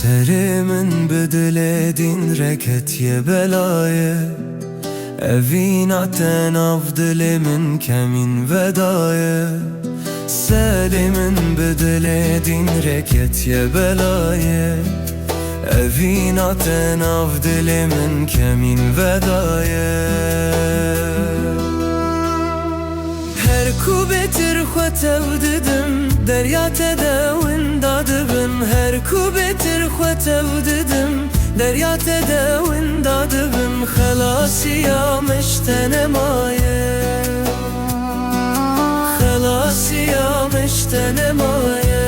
Serimin بدل ركت يا بلاية أفينعتن أفضل من كمين vedayı Serimin بدل ركت يا بلاية أفينعتن أفضل من كمين vedayı Her kubetir xwetev didim Derya tedewin dadibim Her kubetir xwetev didim Derya tedewin dadibim Xelasiya miştene maye Xelasiya miştene maye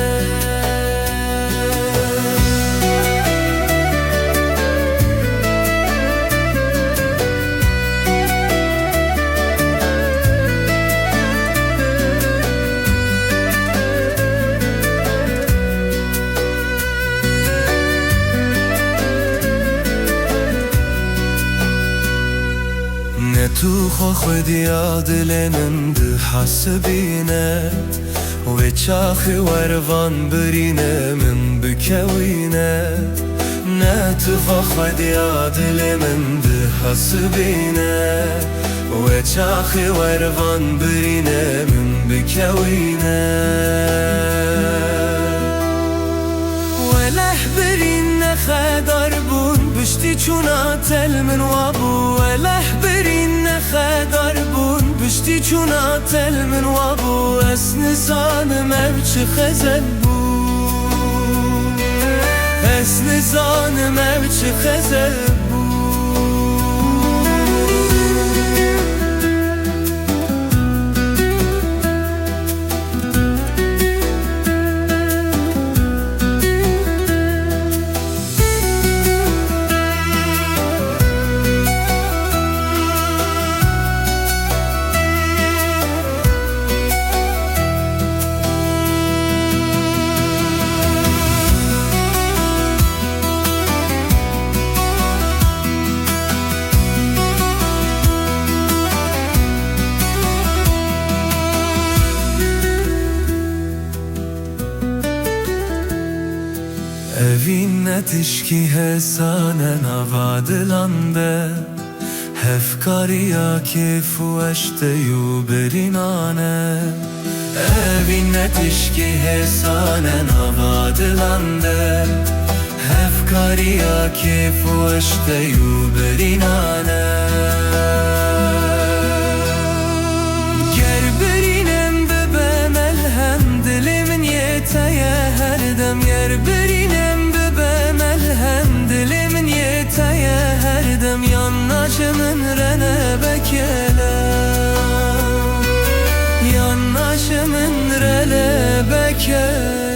تو خودی عادلنم ده حسبینه و چاخی وروان برینه من بکوینه نه تو خودی عادلنم ده حسبینه و چاخی وروان برینه من بکوینه وله برین نخدار بون بشتی چونا تل من وابو وله برین خدار بون بشتی چونا تل من وابو اس نزانم اوچ خزل بون اس نزانم اوچ خزل بون Evin netişki hesanen avadilande Hefkariya kefu eşteyu berinane Evin netişki hesanen avadilande Hefkariya kefu eşteyu berinane Ger berinem bebe melhem dilimin yeteye her dem yer berinem dilimin yeteye her dem yannaşımın rene bekele yannaşımın rene bekele